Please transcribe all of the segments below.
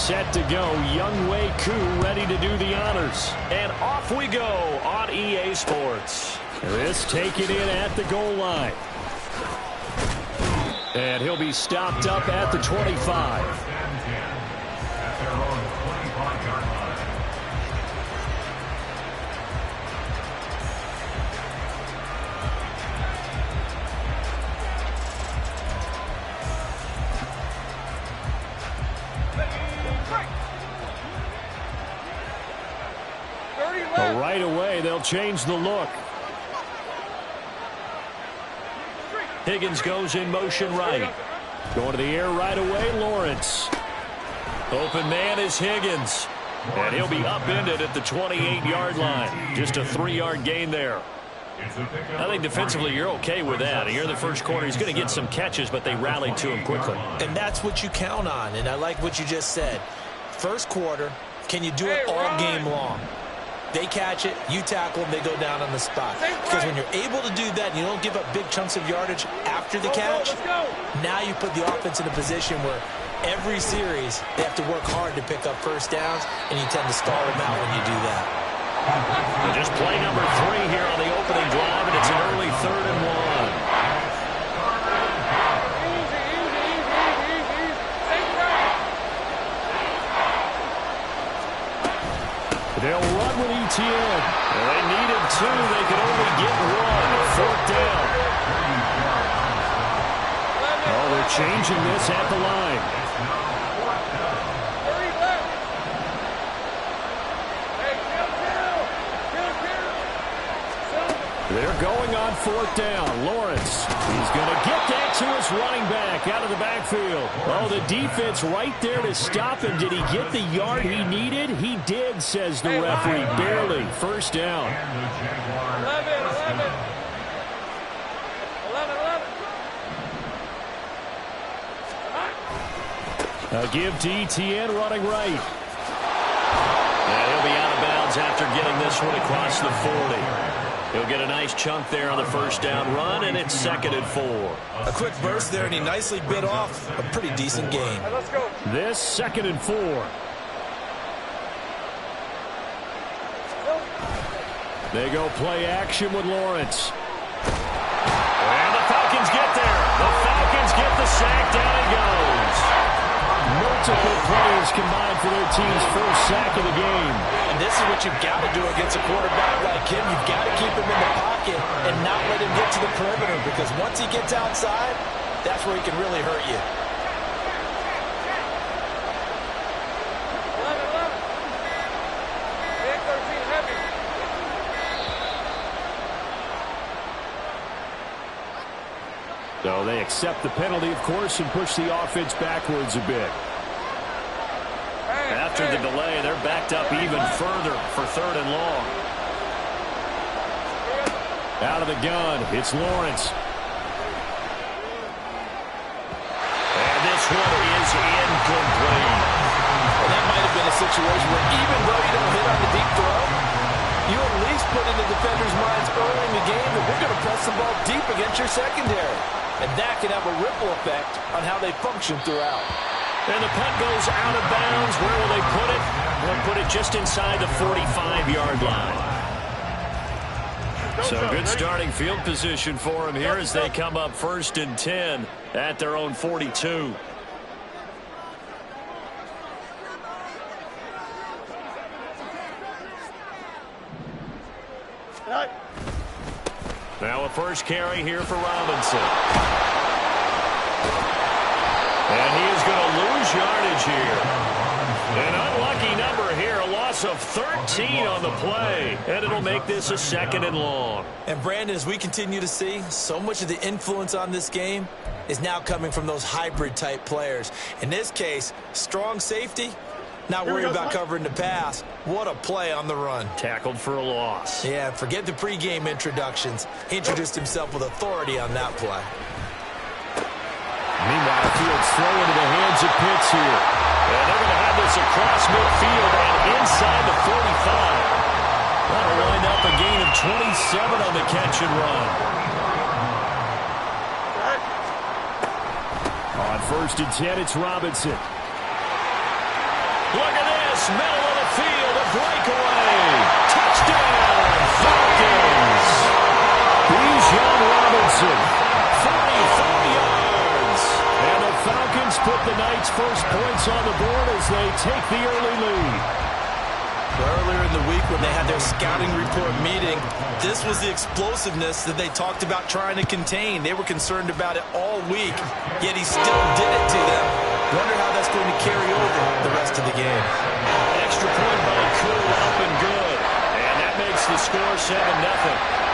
set to go. Young Wei Koo ready to do the honors. And off we go on EA Sports. This taken in at the goal line. And he'll be stopped up at the 25. But right away, they'll change the look. Higgins goes in motion right. Going to the air right away, Lawrence. Open man is Higgins. And he'll be upended at the 28-yard line. Just a 3-yard gain there. I think defensively you're okay with that. Here in the first quarter, he's going to get some catches, but they rallied to him quickly. And that's what you count on, and I like what you just said. First quarter, can you do it all game long? They catch it, you tackle them, they go down on the spot. Because when you're able to do that and you don't give up big chunks of yardage after the catch, now you put the offense in a position where every series they have to work hard to pick up first downs, and you tend to stall them out when you do that. And just play number 3 here on the opening drive, and it's an early 3rd and 1. They'll run with ETN. They needed 2. They could only get 1. 4th down. Oh, they're changing this at the line. They're going on 4th down. Lawrence, he's going to get that to his running back out of the backfield. Oh, the defense right there to stop him. Did he get the yard he needed? He did, says the referee. Barely. 1st down. 11. A give to ETN running right. And he'll be out of bounds after getting this one across the 40. He'll get a nice chunk there on the 1st down run, and it's 2nd and 4. A quick burst there, and he nicely bit off a pretty decent gain. Let's go. This 2nd and 4. They go play action with Lawrence. And the Falcons get there. The Falcons get the sack. Down it goes. Multiple players combined for their team's first sack of the game. And this is what you've got to do against a quarterback like him. You've got to keep him in the pocket and not let him get to the perimeter, because once he gets outside, that's where he can really hurt you. 11. Big 13 heavy. So they accept the penalty, of course, and push the offense backwards a bit. After the delay, they're backed up even further for 3rd and long. Out of the gun, it's Lawrence. And this one is incomplete. Well, that might have been a situation where even though you don't hit on the deep throw, you at least put in the defenders' minds early in the game that we're going to press the ball deep against your secondary. And that can have a ripple effect on how they function throughout. And the punt goes out of bounds. Where will they put it? They'll put it just inside the 45-yard line. So good starting field position for them here as they come up 1st and 10 at their own 42. Now a first carry here for Robinson. And he is going to lose yardage here. An unlucky number here, a loss of 13 on the play. And it'll make this a 2nd and long. And Brandon, as we continue to see, so much of the influence on this game is now coming from those hybrid-type players. In this case, strong safety, not worried about covering the pass. What a play on the run. Tackled for a loss. Yeah, forget the pregame introductions. He introduced himself with authority on that play. Meanwhile, Fields throw into the hands of Pitts here. And they're going to have this across midfield and inside the 45. That'll wind up a gain of 27 on the catch and run. On 1st and 10, it's Robinson. Look at this. Middle of the field. A breakaway. Touchdown, Falcons. Bijan Robinson. 44 yards. And the Falcons put the night's first points on the board as they take the early lead. Earlier in the week when they had their scouting report meeting, this was the explosiveness that they talked about trying to contain. They were concerned about it all week, yet he still did it to them. Wonder how that's going to carry over the rest of the game. Extra point by Koo, up and good. And that makes the score 7-0.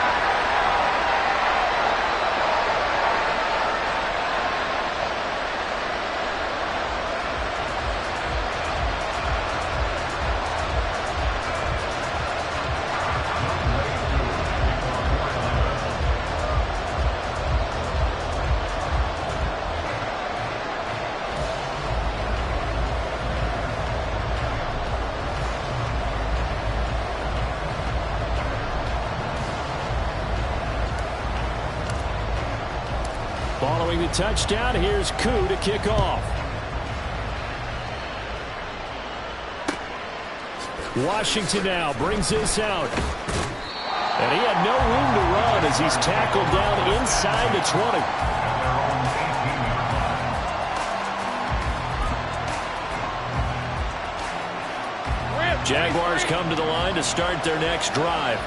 Following the touchdown, here's Koo to kick off. Washington now brings this out. And he had no room to run as he's tackled down inside the 20. Jaguars come to the line to start their next drive.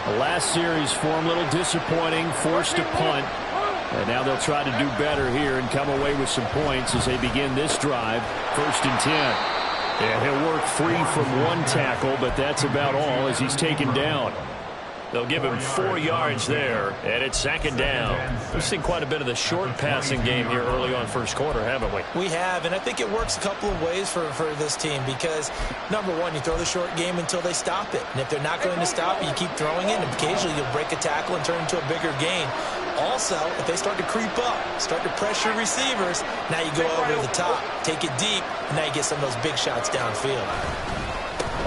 The last series for him a little disappointing, forced a punt. And now they'll try to do better here and come away with some points as they begin this drive. 1st and 10. And he'll work free from one tackle, but that's about all as he's taken down. They'll give him 4 yards there, and it's 2nd down. We've seen quite a bit of the short passing game here early on first quarter, haven't we? We have, and I think it works a couple of ways for this team because, number one, you throw the short game until they stop it. And if they're not going to stop it, you keep throwing it, and occasionally you'll break a tackle and turn into a bigger gain. Also, if they start to creep up, start to pressure receivers, now you go over the top, take it deep, and now you get some of those big shots downfield.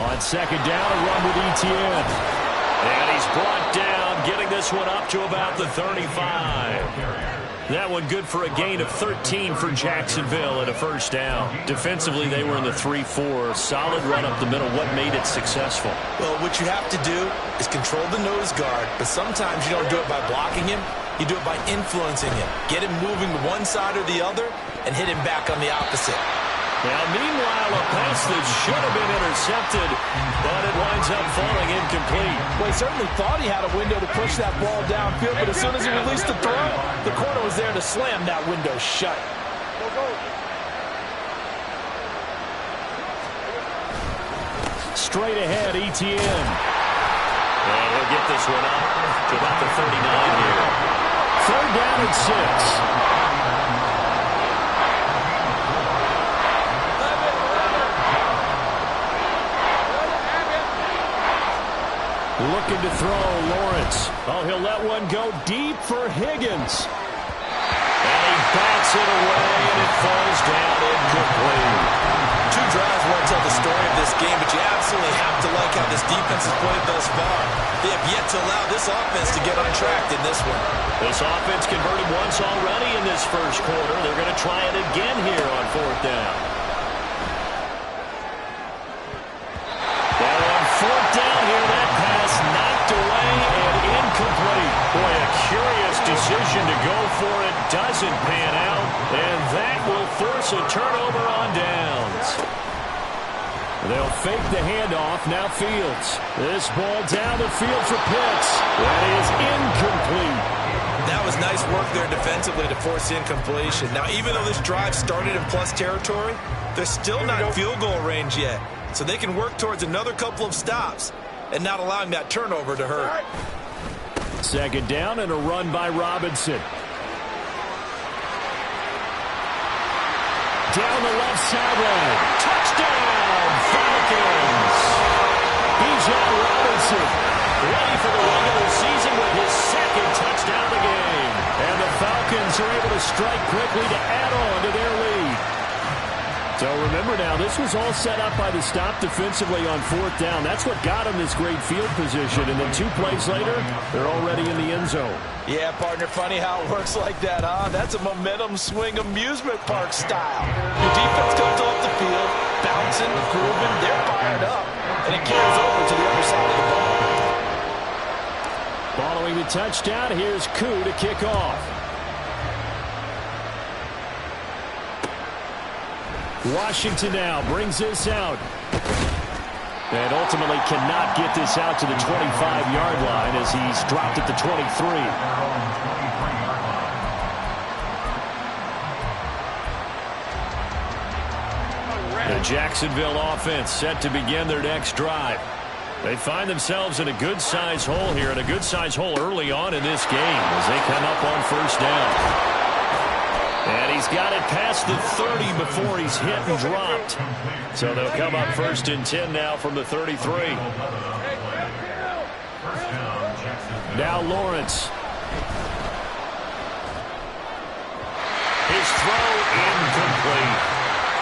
On 2nd down, a run with Etienne. And he's brought down, getting this one up to about the 35. That one good for a gain of 13 for Jacksonville at a 1st down. Defensively, they were in the 3-4. Solid run up the middle. What made it successful? Well, what you have to do is control the nose guard, but sometimes you don't do it by blocking him. You do it by influencing him. Get him moving to one side or the other and hit him back on the opposite. Now, meanwhile, a pass that should have been intercepted, but it winds up falling incomplete. Well, he certainly thought he had a window to push that ball downfield, but as soon as he released the throw, the corner was there to slam that window shut. Straight ahead, Etienne. And he'll get this one up to about the 39 here. 3rd down and 6. Looking to throw, Lawrence. Oh, he'll let one go deep for Higgins. And he bats it away, and it falls down incomplete. 2 drives won't tell the story of this game, but you absolutely have to like how this defense has played thus far. They have yet to allow this offense to get on track in this one. This offense converted once already in this first quarter. They're going to try it again here on 4th down. They're on 4th down here. That pass knocked away and incomplete. Boy, a curious decision to go for it. Doesn't pan out, and that will force a turnover on downs. They'll fake the handoff. Now Fields. This ball down the field for Pitts. That is incomplete. That was nice work there defensively to force incompletion. Now, even though this drive started in plus territory, they're still not in field goal range yet. So they can work towards another couple of stops and not allowing that turnover to hurt. 2nd down and a run by Robinson. Down the left sideline. Touchdown, Falcons. Bijan Robinson ready for the regular season with his 2nd touchdown of the game. And the Falcons are able to strike quickly to add on to their lead. So remember now, this was all set up by the stop defensively on 4th down. That's what got them this great field position. And then 2 plays later, they're already in the end zone. Yeah, partner, funny how it works like that, huh? That's a momentum swing amusement park style. Your defense comes off the field, bouncing, grooving. They're fired up. And it carries over to the other side of the ball. Following the touchdown, here's Koo to kick off. Washington now brings this out. And ultimately cannot get this out to the 25-yard line as he's dropped at the 23. The Jacksonville offense set to begin their next drive. They find themselves in a good-sized hole here, and a good-sized hole early on in this game as they come up on first down. And he's got it past the 30 before he's hit and dropped. So they'll come up 1st and 10 now from the 33. Now Lawrence. His throw incomplete.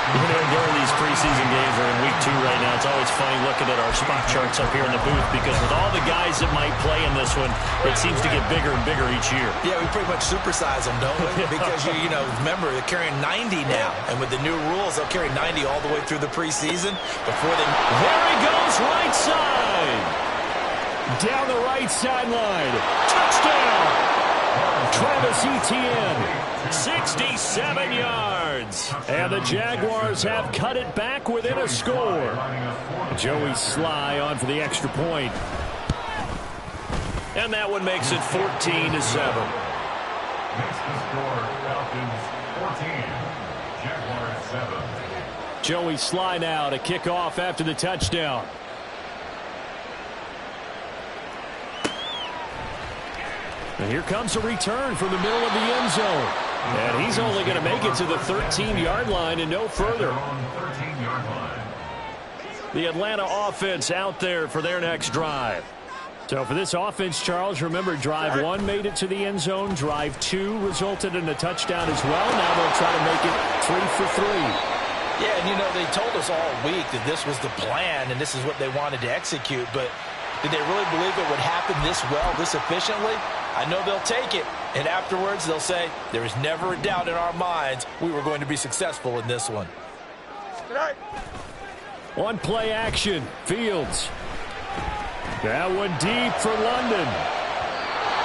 You know, during these preseason games, we're in week 2 right now, it's always funny looking at our spot charts up here in the booth because with all the guys that might play in this one, it seems to get bigger and bigger each year. Yeah, we pretty much supersize them, don't we? Because, you know, remember, they're carrying 90 now. And with the new rules, they'll carry 90 all the way through the preseason before they... There he goes, right side. Down the right sideline. Touchdown. Travis Etienne. 67 yards. And the Jaguars have cut it back within a score. Joey Sly on for the extra point. And that one makes it 14-7. Makes the score Falcons 14, Jaguars 7. Joey Sly now to kick off after the touchdown. And here comes a return from the middle of the end zone. And he's only going to make it to the 13-yard line and no further. The Atlanta offense out there for their next drive. So for this offense, Charles, remember, drive 1 made it to the end zone. Drive 2 resulted in a touchdown as well. Now they'll try to make it 3 for 3. Yeah, and you know, they told us all week that this was the plan and this is what they wanted to execute. But did they really believe it would happen this well, this efficiently? I know they'll take it, and afterwards they'll say, there is never a doubt in our minds we were going to be successful in this one. On play action, Fields. That one deep for London.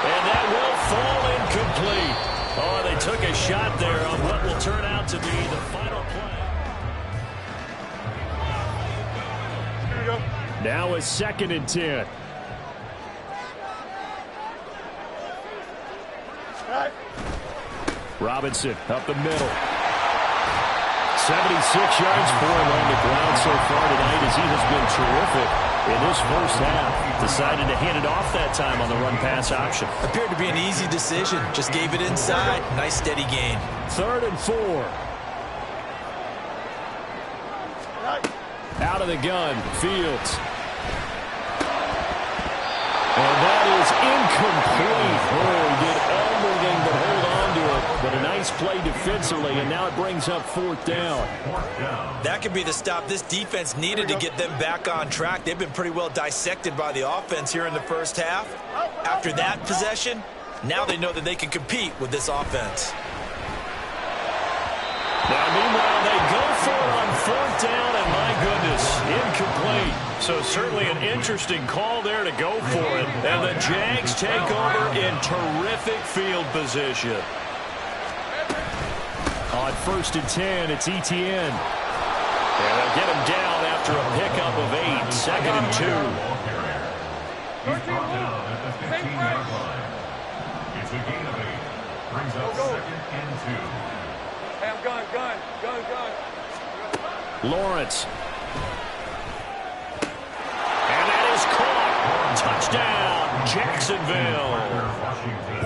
And that will fall incomplete. Oh, they took a shot there on what will turn out to be the final play. Here we go. Now a 2nd and 10. Robinson up the middle. 76 yards for him on the ground so far tonight as he has been terrific in this first half. Decided to hand it off that time on the run-pass option. Appeared to be an easy decision. Just gave it inside. Nice steady gain. 3rd and 4. Out of the gun, Fields. And that is incomplete. Oh, he did everything but hold on to it. But a nice play defensively, and now it brings up 4th down. That could be the stop this defense needed to get them back on track. They've been pretty well dissected by the offense here in the first half. After that possession, now they know that they can compete with this offense. Now, meanwhile, they go for it on 4th down, and my goodness, incomplete. So certainly an interesting call there to go for it. And the Jags take over in terrific field position. On 1st and 10, it's Etienne. And they'll get him down after a pickup of 8. 2nd and 2. He's brought down at the 15-yard line. It's a gain of 8. Brings up 2nd and 2. Hey, I'm gun. Lawrence. And that is caught. Touchdown, Jacksonville.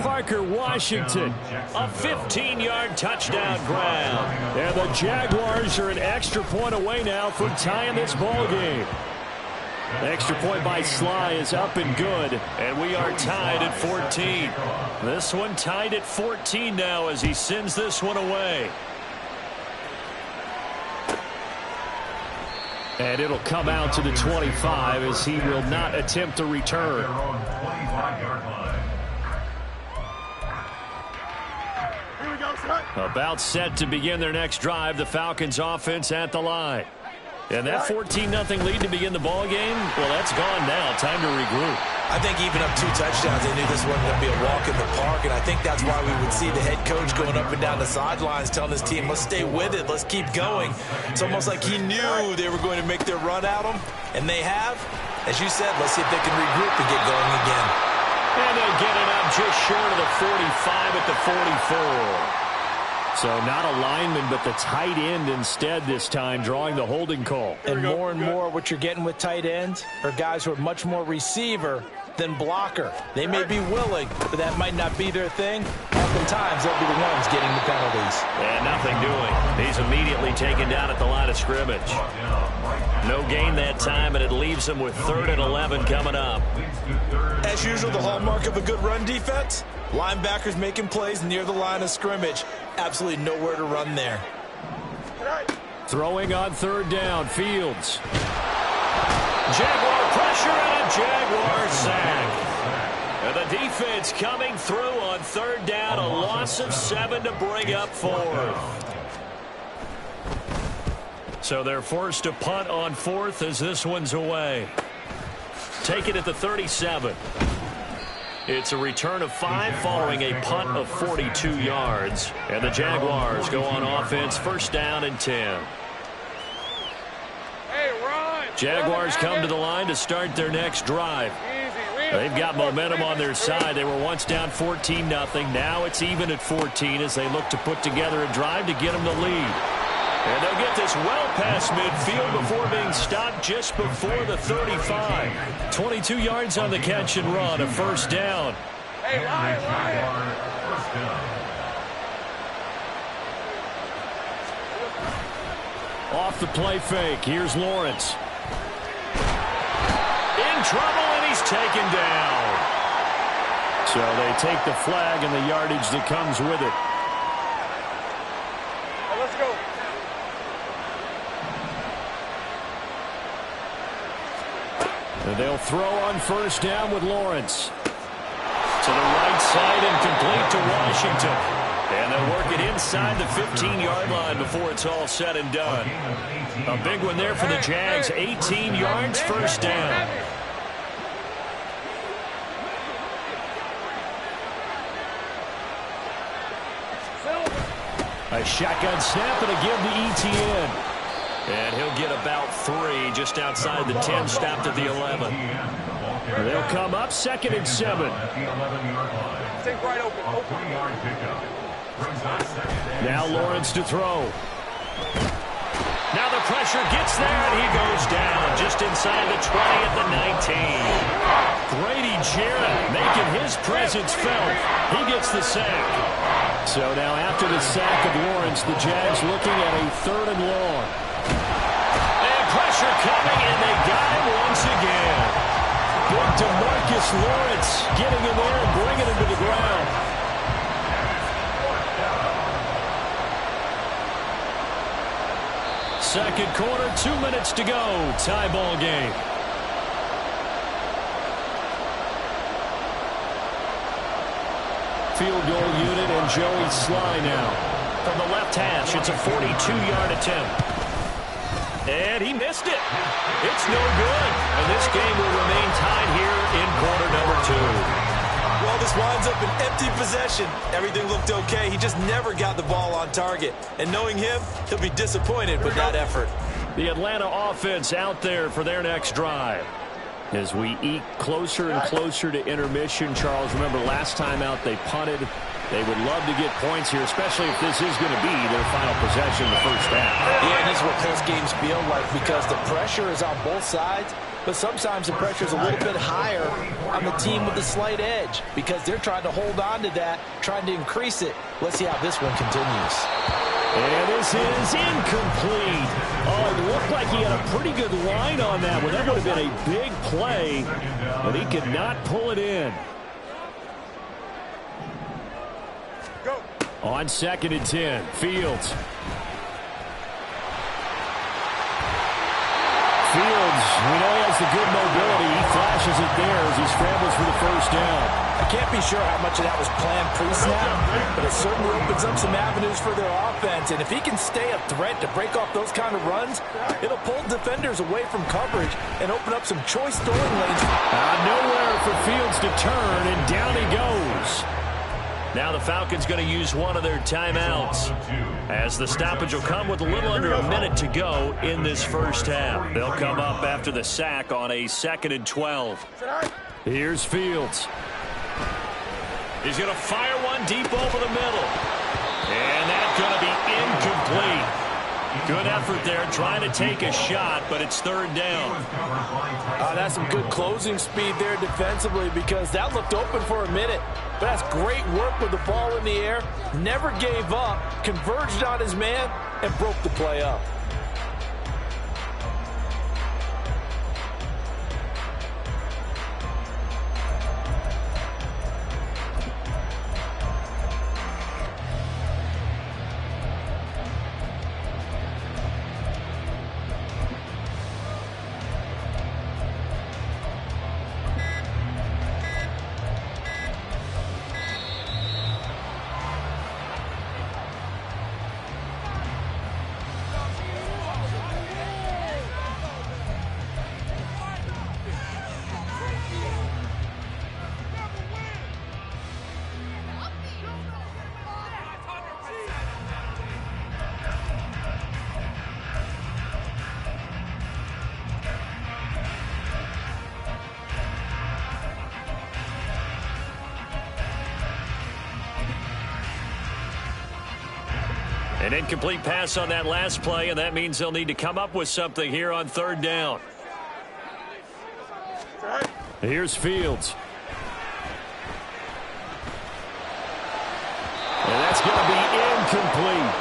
Parker Washington, a 15-yard touchdown grab. And the Jaguars are an extra point away now from tying this ball game. Extra point by Sly is up and good, and we are tied at 14. This one tied at 14 now as he sends this one away. And it'll come out to the 25 as he will not attempt a return. About set to begin their next drive, the Falcons offense at the line. And that 14-0 lead to begin the ball game, well, that's gone now. Time to regroup. I think even up 2 touchdowns, they knew this wasn't going to be a walk in the park, and I think that's why we would see the head coach going up and down the sidelines telling his team, let's stay with it, let's keep going. It's almost like he knew they were going to make their run at him, and they have. As you said, let's see if they can regroup and get going again. And they'll get it up just short of the 45 at the 44. So not a lineman, but the tight end instead this time, drawing the holding call. And more what you're getting with tight ends are guys who are much more receiver than blocker. They may be willing, but that might not be their thing. Oftentimes, they'll be the ones getting the penalties. And nothing doing. He's immediately taken down at the line of scrimmage. No gain that time, and it leaves him with 3rd and 11 coming up. As usual, the hallmark of a good run defense, linebackers making plays near the line of scrimmage. Absolutely nowhere to run there. Throwing on 3rd down, Fields. Jaguar pressure and a Jaguar sack. And the defense coming through on 3rd down, a loss of 7 to bring up 4th. So they're forced to punt on 4th as this one's away. Take it at the 37. It's a return of 5 following a punt of 42 yards. And the Jaguars go on offense, 1st down and 10. Jaguars come to the line to start their next drive. They've got momentum on their side. They were once down 14-0. Now it's even at 14 as they look to put together a drive to get them the lead. And they'll get this well past midfield before being stopped just before the 35. 22 yards on the catch and run, a 1st down. Hey, Ryan. Off the play fake, here's Lawrence. In trouble, and he's taken down. So they take the flag and the yardage that comes with it. Let's go. And they'll throw on 1st down with Lawrence. To the right side and complete to Washington. And they'll work it inside the 15-yard line before it's all said and done. A big one there for the Jags. 18 yards, 1st down. A shotgun snap and a give to Etienne. And he'll get about 3 just outside the 10, stopped at the 11. They'll come up 2nd and 7. Take right open. Now Lawrence to throw. Now the pressure gets there, and he goes down just inside the 20 at the 19. Grady Jarrett making his presence felt. He gets the sack. So now after the sack of Lawrence, the Jags looking at a 3rd and long. And pressure coming, and they got him once again. Big DeMarcus Lawrence getting in there and bringing him to the ground. Second quarter, 2 minutes to go. Tie ball game. Field goal unit and Joey Sly now. From the left hash, it's a 42-yard attempt. And he missed it. It's no good. And this game will remain tied here in quarter number 2. Well, this winds up an empty possession. Everything looked okay. He just never got the ball on target. And knowing him, he'll be disappointed with that effort. The Atlanta offense out there for their next drive. As we eke closer and closer to intermission, Charles, remember last time out they punted. They would love to get points here, especially if this is going to be their final possession in the 1st half. Yeah, and this is what close games feel like because the pressure is on both sides, but sometimes the pressure is a little bit higher on the team with the slight edge because they're trying to hold on to that, trying to increase it. Let's see how this one continues. And this is incomplete. Oh, it looked like he had a pretty good line on that one. That would have been a big play, but he could not pull it in. Go. On 2nd and 10, Fields. Fields, we know he has the good mobility. He flashes finishes it there as he scrambles for the first down. I can't be sure how much of that was planned pre-snap, but it certainly opens up some avenues for their offense. And if he can stay a threat to break off those kind of runs, it'll pull defenders away from coverage and open up some choice throwing lanes. Nowhere for Fields to turn, and down he goes. Now the Falcons going to use one of their timeouts, as the stoppage will come with a little under a minute to go in this first half. They'll come up after the sack on a 2nd and 12. Here's Fields. He's going to fire one deep over the middle. And that's going to be incomplete. Good effort there trying to take a shot, but it's 3rd down. That's some good closing speed there defensively, because that looked open for a minute. But that's great work with the ball in the air. Never gave up, converged on his man, and broke the play up. An incomplete pass on that last play, and that means they'll need to come up with something here on 3rd down. Here's Fields. And that's going to be incomplete.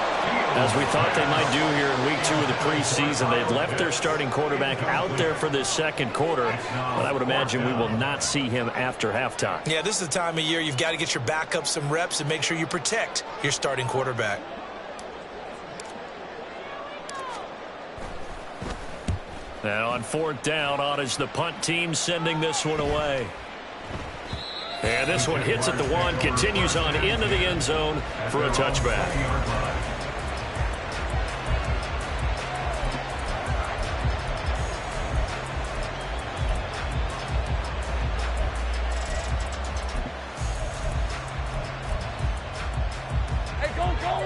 As we thought they might do here in week 2 of the preseason, they've left their starting quarterback out there for this 2nd quarter, but I would imagine we will not see him after halftime. Yeah, this is the time of year you've got to get your backup some reps and make sure you protect your starting quarterback. Now on 4th down, on is the punt team sending this one away. And this one hits at the 1, continues on into the end zone for a touchback.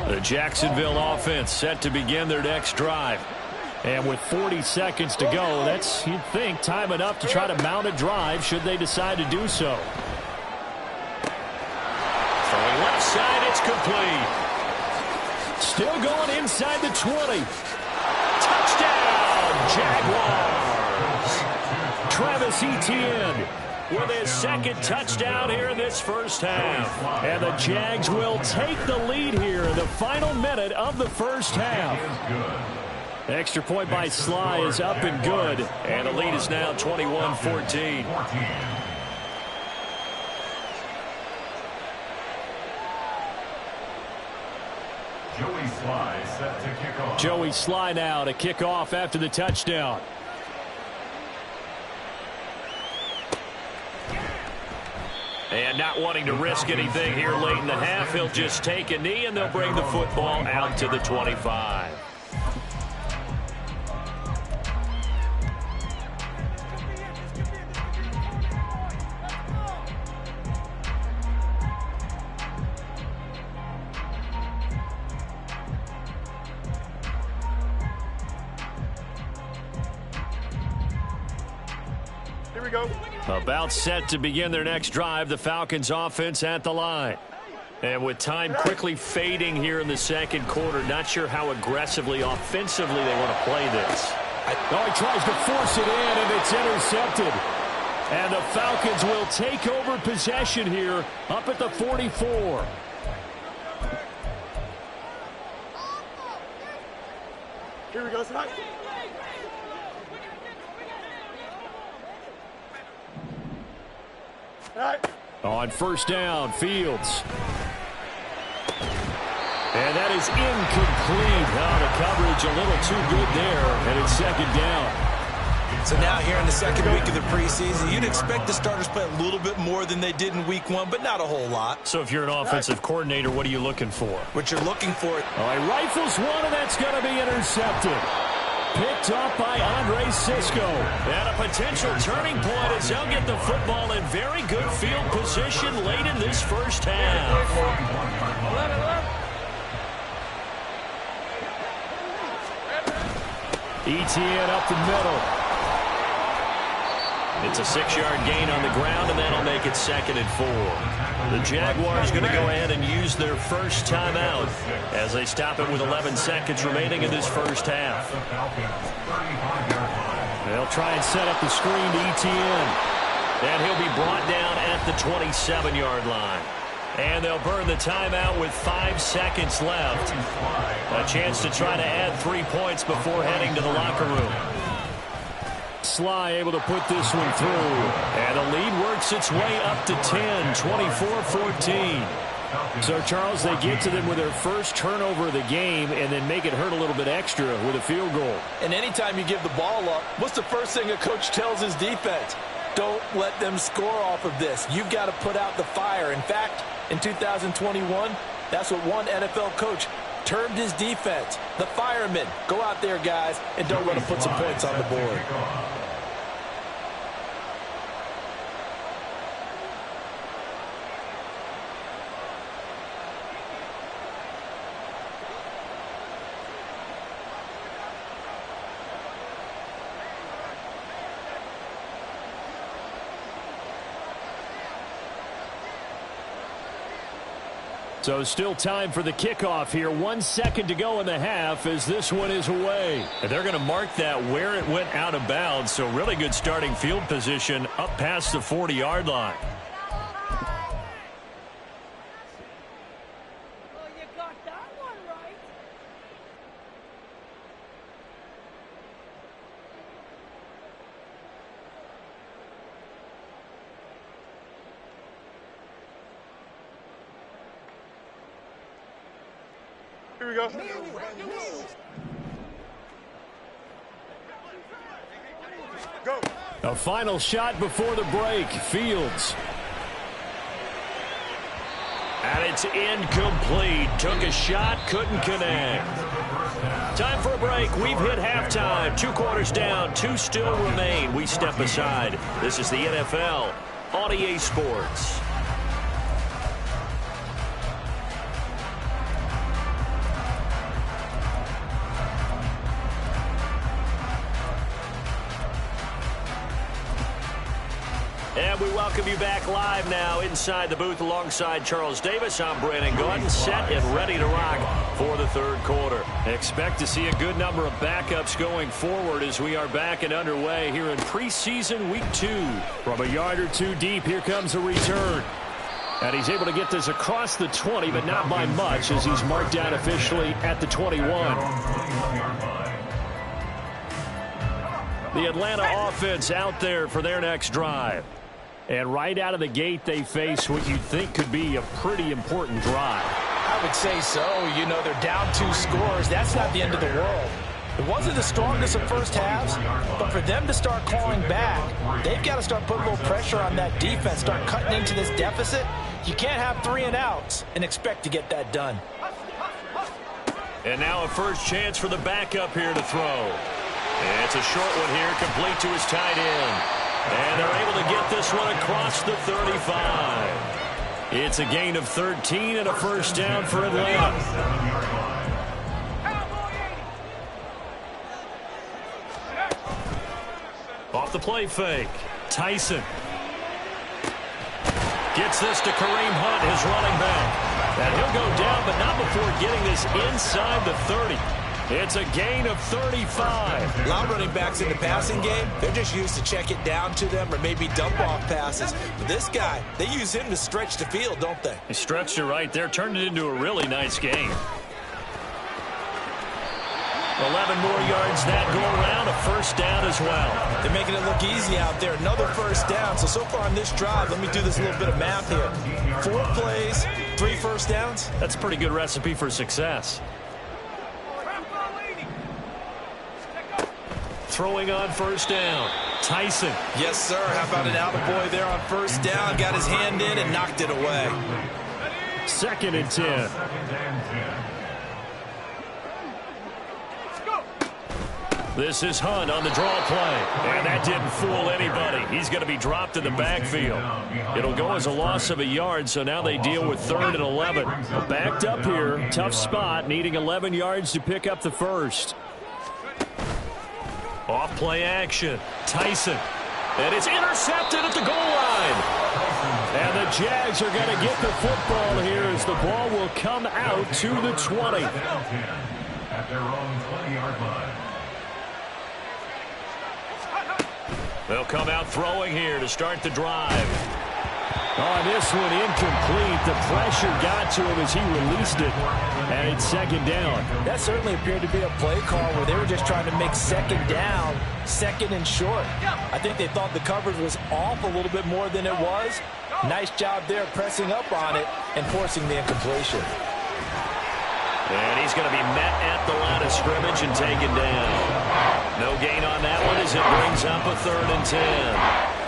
The Jacksonville offense set to begin their next drive. And with 40 seconds to go, that's, you'd think, time enough to try to mount a drive should they decide to do so. Throwing left side, it's complete. Still going inside the 20. Touchdown, Jaguars. Travis Etienne with his 2nd touchdown here in this first half. And the Jags will take the lead here in the final minute of the first half. Extra point by Sly is up and good. And the lead is now 21-14. Joey Sly set to kick off. Joey Sly now to kick off after the touchdown. And not wanting to risk anything here late in the half, he'll just take a knee and they'll bring the football out to the 25. Here we go. About set to begin their next drive, the Falcons offense at the line. And with time quickly fading here in the 2nd quarter, not sure how aggressively, offensively they want to play this. Oh, he tries to force it in, and it's intercepted. And the Falcons will take over possession here up at the 44. Here we go, Sly. On 1st down, Fields. And that is incomplete. Oh, the coverage a little too good there, and it's 2nd down. So now here in the second week of the preseason, you'd expect the starters play a little bit more than they did in week 1, but not a whole lot. So if you're an offensive coordinator, what are you looking for? What you're looking for. Oh, he rifles one, and that's going to be intercepted. Picked up by Andre Cisco. And a potential turning point as they'll get the football in very good field position late in this first half. ETN up the middle. It's a 6-yard gain on the ground, and that'll make it 2nd and 4. The Jaguars going to go ahead and use their first timeout as they stop it with 11 seconds remaining in this first half. They'll try and set up the screen to ETN. And he'll be brought down at the 27-yard line. And they'll burn the timeout with 5 seconds left. A chance to try to add 3 points before heading to the locker room. Sly able to put this one through. And the lead works its way up to 10, 24-14. So, Charles, they get to them with their first turnover of the game and then make it hurt a little bit extra with a field goal. And anytime you give the ball up, what's the first thing a coach tells his defense? Don't let them score off of this. You've got to put out the fire. In fact, in 2021, that's what one NFL coach termed his defense. The firemen. Go out there, guys, and don't let them put some points on the board. So still time for the kickoff here. 1 second to go in the half as this one is away. And they're going to mark that where it went out of bounds. So really good starting field position up past the 40-yard line. Here we go. Go. A final shot before the break. Fields. And it's incomplete. Took a shot, couldn't connect. Time for a break. We've hit halftime. 2 quarters down, 2 still remain. We step aside. This is the NFL on EA Sports. And we welcome you back live now inside the booth alongside Charles Davis. I'm Brandon Gordon, set and ready to rock for the third quarter. Expect to see a good number of backups going forward as we are back and underway here in preseason week 2. From a yard or 2 deep, here comes a return. And he's able to get this across the 20, but not by much as he's marked down officially at the 21. The Atlanta offense out there for their next drive. And right out of the gate, they face what you'd think could be a pretty important drive. I would say so. You know, they're down 2 scores. That's not the end of the world. It wasn't the strongest of first halves, but for them to start clawing back, they've got to start putting a little pressure on that defense, start cutting into this deficit. You can't have 3 and outs and expect to get that done. And now a first chance for the backup here to throw. It's a short one here, complete to his tight end. And they're able to get this one across the 35. It's a gain of 13 and a first down for Atlanta. Off the play fake. Tyson. Gets this to Kareem Hunt, his running back. And he'll go down, but not before getting this inside the 30. It's a gain of 35. A lot of running backs in the passing game, they're just used to check it down to them or maybe dump off passes. But this guy, they use him to stretch the field, don't they? He stretched it right there, turned it into a really nice game. 11 more yards that go around, a first down as well. They're making it look easy out there. Another first down. So far on this drive, let me do this little bit of math here. 4 plays, 3 first downs. That's a pretty good recipe for success. throwing on first down. Tyson. Yes, sir. How about an attaboy there on first down? Got his hand in and knocked it away. 2nd and 10. This is Hunt on the draw play. And that didn't fool anybody. He's going to be dropped in the backfield. It'll go as a loss of a yard, so now they deal with 3rd and 11. Backed up here. Tough spot, needing 11 yards to pick up the first. Off play action. Tyson. And it's intercepted at the goal line. And the Jags are going to get the football here as the ball will come out to the 20. At their own 20-yard line. They'll come out throwing here to start the drive. On this one, incomplete. The pressure got to him as he released it. And it's 2nd down. That certainly appeared to be a play call where they were just trying to make 2nd down, 2nd and short. I think they thought the coverage was off a little bit more than it was. Nice job there pressing up on it and forcing the incompletion. And he's going to be met at the line of scrimmage and taken down. No gain on that one as it brings up a 3rd and 10.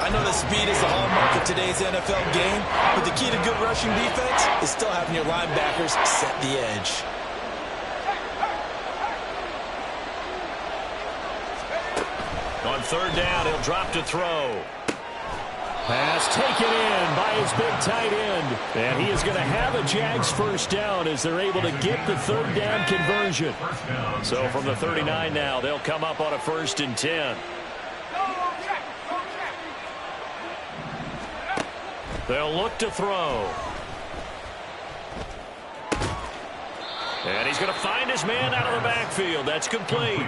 I know that speed is the hallmark of today's NFL game, but the key to good rushing defense is still having your linebackers set the edge. On 3rd down, he'll drop to throw. Pass taken in by his big tight end. And he is going to have a Jags first down as they're able to get the 3rd down conversion. So from the 39 now, they'll come up on a 1st and 10. They'll look to throw. And he's going to find his man out of the backfield. That's complete.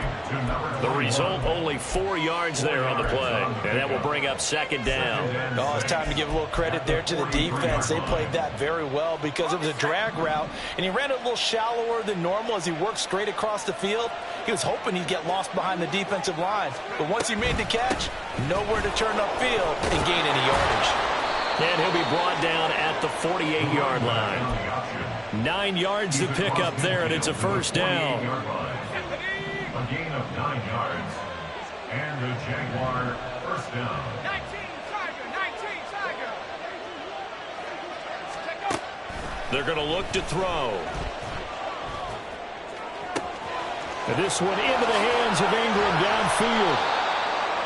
The result, only 4 yards there on the play. And that will bring up 2nd down. Oh, it's time to give a little credit there to the defense. They played that very well because it was a drag route, and he ran it a little shallower than normal as he worked straight across the field. He was hoping he'd get lost behind the defensive line. But once he made the catch, nowhere to turn upfield and gain any yardage. And he'll be brought down at the 48-yard line. 9 yards to pick up there, and it's a first down. A gain of 9 yards. And the Jaguar first down. 19 Tiger. They're going to look to throw. And this one into the hands of Ingram downfield.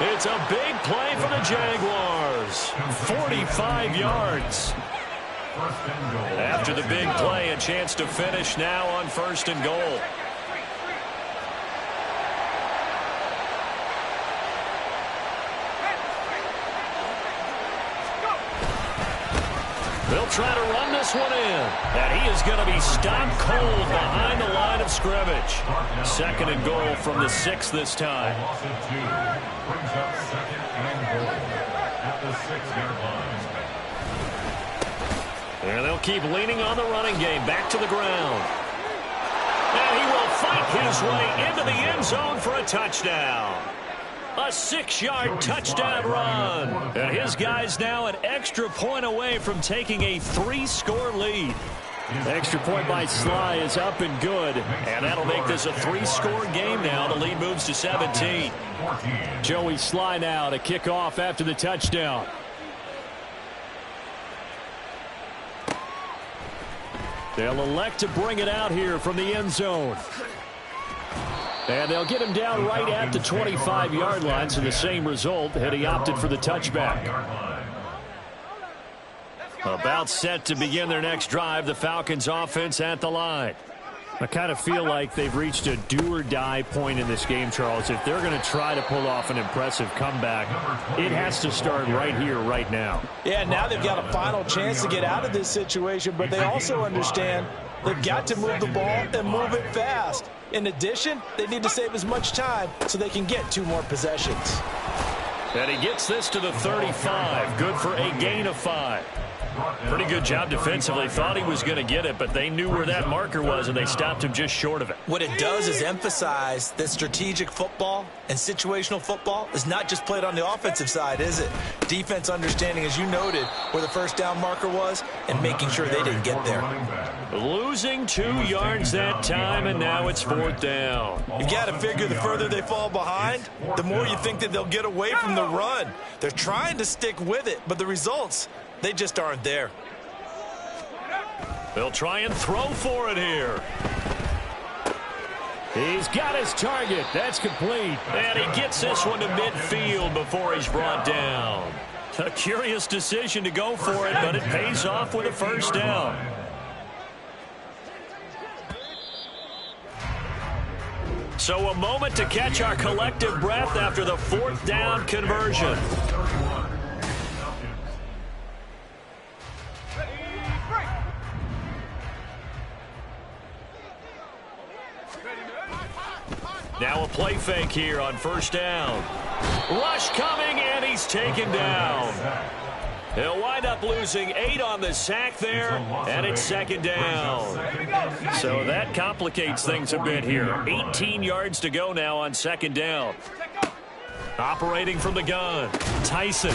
It's a big play for the Jaguars. 45 yards. After the big play, a chance to finish now on 1st and goal. They'll try to run this one in. And he is going to be stopped cold behind the line of scrimmage. 2nd and goal from the 6 this time. Loss of 2 brings up 2nd and goal at the 6-yard line. And they'll keep leaning on the running game. Back to the ground. And he will fight his way into the end zone for a touchdown. A 6-yard touchdown run. And his guys now an extra point away from taking a 3-score lead. Extra point by Sly is up and good. And that'll make this a 3-score game now. The lead moves to 17. Joey Sly now to kick off after the touchdown. They'll elect to bring it out here from the end zone. And they'll get him down right at the 25-yard line, so the same result had he opted for the touchback. About set to begin their next drive, the Falcons offense at the line. I kind of feel like they've reached a do-or-die point in this game, Charles. If they're going to try to pull off an impressive comeback, it has to start right here, right now. Yeah, now they've got a final chance to get out of this situation, but they also understand they've got to move the ball and move it fast. In addition, they need to save as much time so they can get 2 more possessions. And he gets this to the 35. Good for a gain of 5. Pretty good job defensively. Thought he was going to get it, but they knew where that marker was, and they stopped him just short of it. What it does is emphasize that strategic football and situational football is not just played on the offensive side, is it? Defense understanding, as you noted, where the first down marker was and making sure they didn't get there. Losing 2 yards that time, and now it's 4th down. You got to figure the further they fall behind, the more you think that they'll get away from the run. They're trying to stick with it, but the results, they just aren't there. They'll try and throw for it here. He's got his target. That's complete. And he gets this one to midfield before he's brought down. A curious decision to go for it, but it pays off with a first down. So a moment to catch our collective breath after the 4th down conversion. Now a play fake here on first down. Rush coming, and he's taken down. He'll wind up losing 8 on the sack there, and it's 2nd down. So that complicates things a bit here. 18 yards to go now on 2nd down. Operating from the gun, Tyson.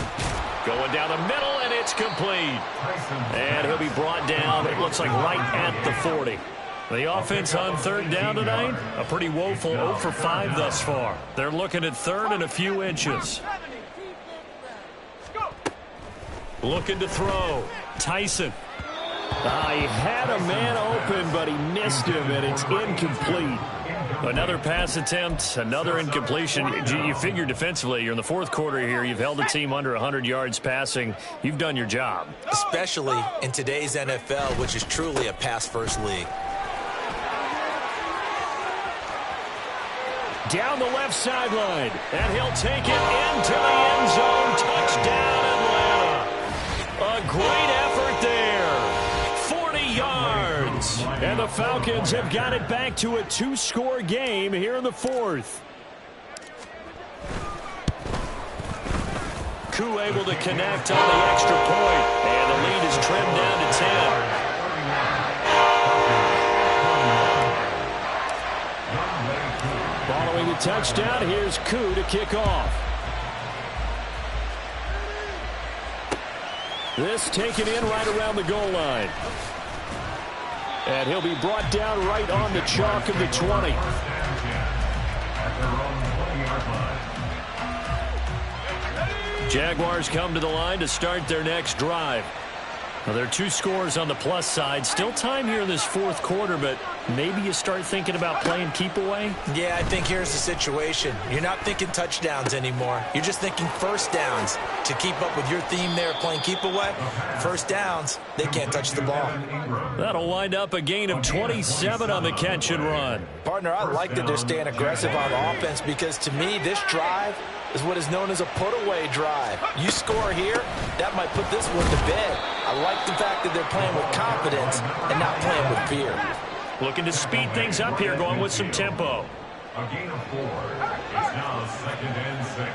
Going down the middle, and it's complete. And he'll be brought down, it looks like right at the 40. The offense on 3rd down tonight, a pretty woeful 0 for 5 thus far. They're looking at 3rd and a few inches. Looking to throw. Tyson. He had a man open, but he missed him, and it's incomplete. Another pass attempt, another incompletion. You figure defensively, you're in the 4th quarter here. You've held the team under 100 yards passing. You've done your job. Especially in today's NFL, which is truly a pass-first league. Down the left sideline, and he'll take it into the end zone. Touchdown, Atlanta. A great effort there. 40 yards. And the Falcons have got it back to a 2-score game here in the 4th. Koo able to connect on the extra point, and the lead is trimmed down to 10. Following the touchdown, here's Koo to kick off. This taken in right around the goal line. And he'll be brought down right on the chalk of the 20. Jaguars come to the line to start their next drive. Well, there are 2 scores on the plus side. Still time here in this 4th quarter, but maybe you start thinking about playing keep away? Yeah, I think here's the situation. You're not thinking touchdowns anymore. You're just thinking first downs. To keep up with your theme there, playing keep away, first downs, they can't touch the ball. That'll wind up a gain of 27 on the catch and run. Partner, I like that they're staying aggressive on offense because to me, this drive is what is known as a put-away drive. You score here, that might put this one to bed. I like the fact that they're playing with confidence and not playing with fear. Looking to speed things up here, going with some tempo. A gain of 4. It's now 2nd and 6.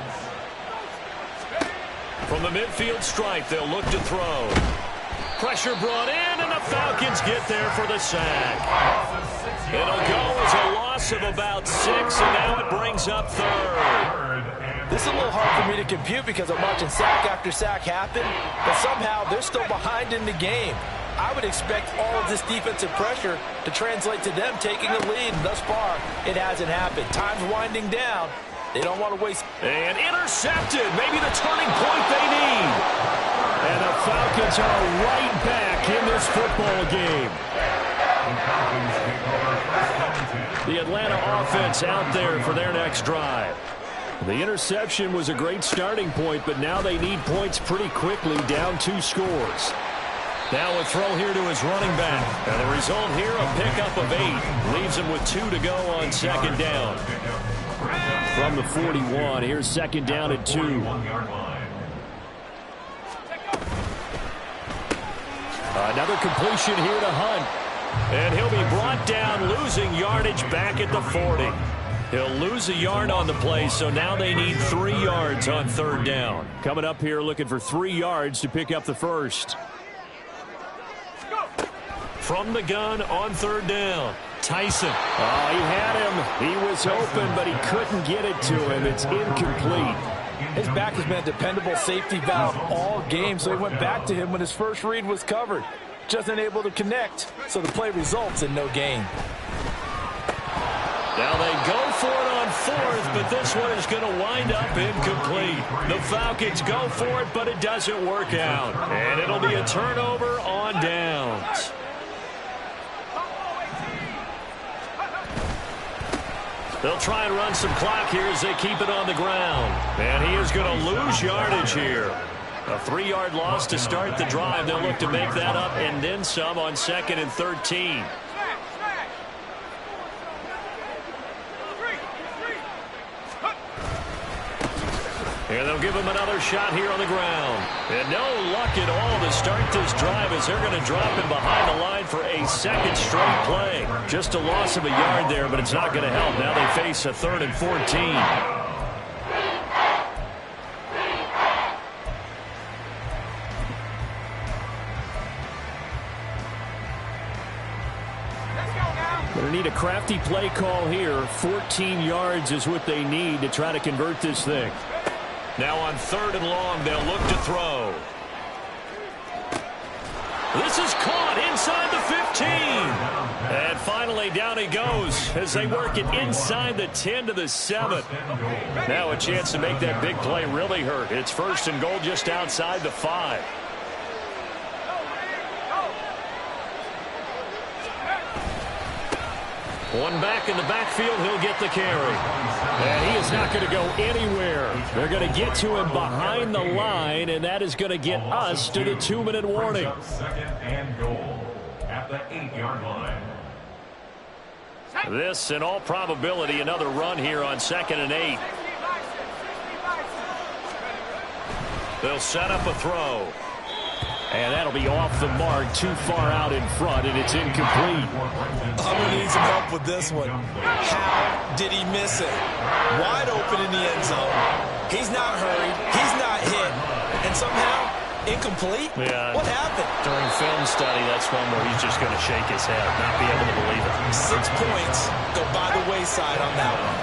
From the midfield stripe, they'll look to throw. Pressure brought in, and the Falcons get there for the sack. It'll go as a loss of about 6, and now it brings up 3rd. This is a little hard for me to compute because I'm watching sack after sack happen, but somehow they're still behind in the game. I would expect all of this defensive pressure to translate to them taking the lead, and thus far, it hasn't happened. Time's winding down. They don't want to waste. And intercepted. Maybe the turning point they need. And the Falcons are right back in this football game. The Atlanta offense out there for their next drive. The interception was a great starting point, but now they need points pretty quickly, down 2 scores. Now a throw here to his running back. And the result here, a pickup of 8. Leaves him with 2 to go on 2nd down. From the 41, here's 2nd down at 2. Another completion here to Hunt. And he'll be brought down, losing yardage back at the 40. He'll lose a yard on the play, so now they need 3 yards on 3rd down. Coming up here looking for 3 yards to pick up the first. From the gun on third down, Tyson. Oh, he had him. He was open, but he couldn't get it to him. It's incomplete. His back has been a dependable safety valve all game, so he went back to him when his first read was covered. Just unable to connect, so the play results in no gain. Now they go for it on fourth, but this one is going to wind up incomplete. The Falcons go for it, but it doesn't work out. And it'll be a turnover on downs. They'll try and run some clock here as they keep it on the ground. And he is going to lose yardage here. A 3-yard loss to start the drive. They'll look to make that up and then some on 2nd and 13. And they'll give him another shot here on the ground. And no luck at all to start this drive as they're going to drop him behind the line for a second straight play. Just a loss of a yard there, but it's not going to help. Now they face a 3rd and 14. Going to need a crafty play call here. 14 yards is what they need to try to convert this thing. Now on 3rd and long, they'll look to throw. This is caught inside the 15. And finally down he goes as they work it inside the 10 to the 7. Now a chance to make that big play really hurt. It's 1st and goal just outside the 5. One back in the backfield, he'll get the carry. And he is not going to go anywhere. They're going to get to him behind the line, and that is going to get us to the 2-minute warning. 2nd and goal at the 8-yard line. This, in all probability, another run here on 2nd and 8. They'll set up a throw. And that'll be off the mark, too far out in front, and it's incomplete. I'm going to need some help with this one. How did he miss it? Wide open in the end zone. He's not hurried. He's not hit. And somehow, incomplete? Yeah. What happened? During film study, that's one where he's just going to shake his head, not be able to believe it. 6 points go by the wayside on that one.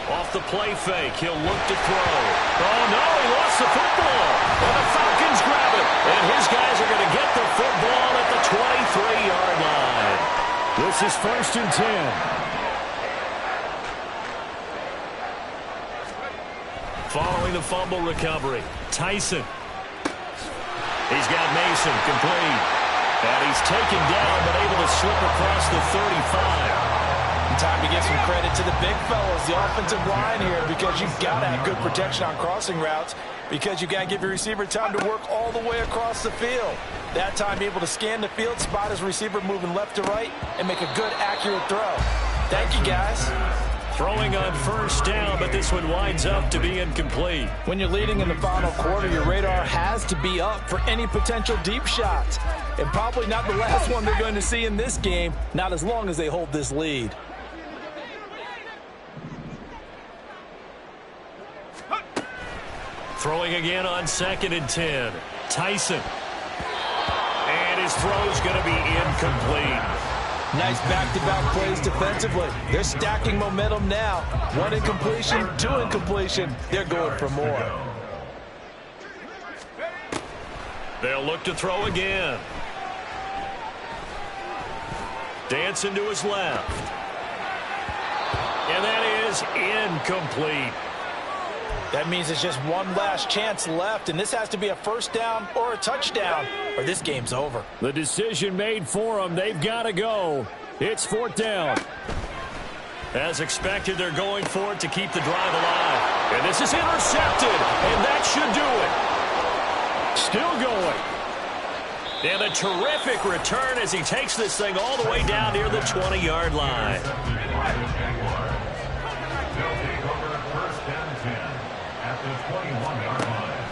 Off the play fake, he'll look to throw. Oh, no, he lost the football. And the Falcons grab it. And his guys are going to get the football at the 23-yard line. This is 1st and 10. Following the fumble recovery, Tyson. He's got Mason complete. And he's taken down, but able to slip across the 35. Time to give some credit to the big fellas, the offensive line here, because you've got to have good protection on crossing routes, because you've got to give your receiver time to work all the way across the field. That time able to scan the field, spot his receiver moving left to right, and make a good, accurate throw. Thank you, guys. Throwing on 1st down, but this one winds up to be incomplete. When you're leading in the final quarter, your radar has to be up for any potential deep shots. And probably not the last one they're going to see in this game, not as long as they hold this lead. Throwing again on 2nd and 10. Tyson. And his throw's going to be incomplete. Nice back-to-back plays defensively. They're stacking momentum now. 1 incompletion, 2 incompletion. They're going for more. They'll look to throw again. Dancing to his left. And that is incomplete. That means it's just one last chance left, and this has to be a 1st down or a touchdown, or this game's over. The decision made for them. They've got to go. It's 4th down. As expected, they're going for it to keep the drive alive. And this is intercepted, and that should do it. Still going. And a terrific return as he takes this thing all the way down near the 20-yard line.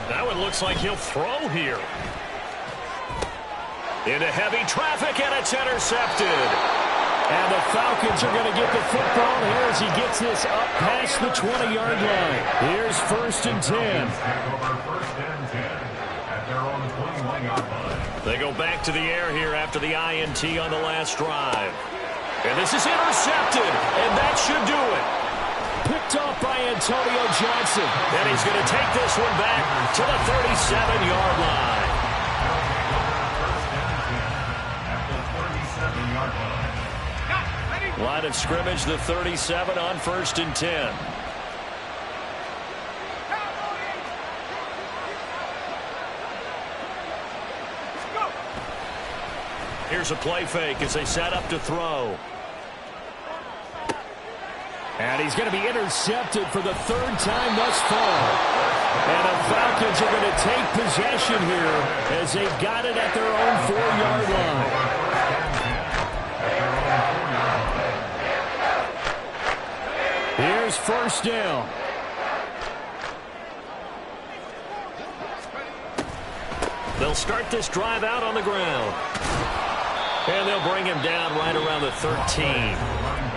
That one looks like he'll throw here. Into heavy traffic, and it's intercepted. And the Falcons are going to get the football here as he gets this up past the 20-yard line. Here's 1st and 10. 21-yard line. They go back to the air here after the INT on the last drive. And this is intercepted, and that should do it. Picked off by Antonio Johnson. And he's going to take this one back to the 37-yard line. At the 37-yard line. Line of scrimmage, the 37 on 1st and 10. Here's a play fake as they set up to throw. And he's going to be intercepted for the 3rd time thus far. And the Falcons are going to take possession here as they've got it at their own 4-yard line. Here's 1st down. They'll start this drive out on the ground. And they'll bring him down right around the 13.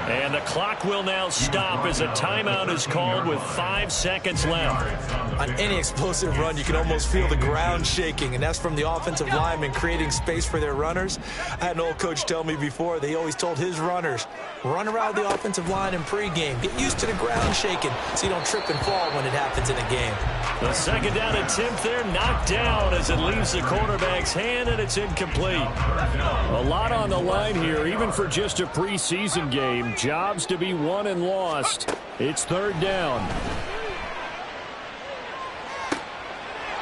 And the clock will now stop as a timeout is called with 5 seconds left. On any explosive run, you can almost feel the ground shaking, and that's from the offensive linemen creating space for their runners. I had an old coach tell me before, they always told his runners, run around the offensive line in pregame. Get used to the ground shaking so you don't trip and fall when it happens in a game. The 2nd down attempt there knocked down as it leaves the quarterback's hand, and it's incomplete. A lot on the line here, even for just a preseason game. Jobs to be won and lost. It's 3rd down.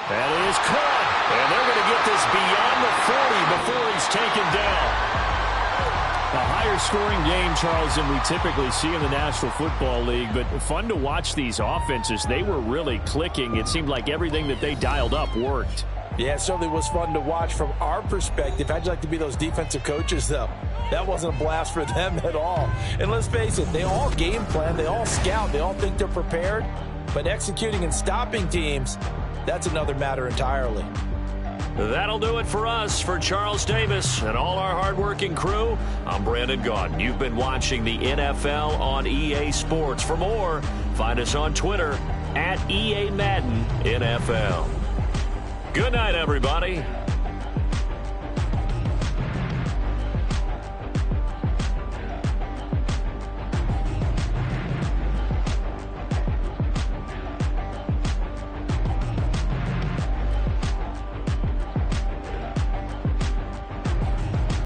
That is caught. And they're going to get this beyond the 40 before he's taken down. A higher scoring game, Charles, than we typically see in the National Football League, but fun to watch these offenses. They were really clicking. It seemed like everything that they dialed up worked. Yeah, it certainly was fun to watch from our perspective. How'd you like to be those defensive coaches, though? That wasn't a blast for them at all. And let's face it, they all game plan, they all scout, they all think they're prepared. But executing and stopping teams, that's another matter entirely. That'll do it for us. For Charles Davis and all our hardworking crew, I'm Brandon Gaudin. You've been watching the NFL on EA Sports. For more, find us on Twitter @EA Madden NFL. Good night, everybody.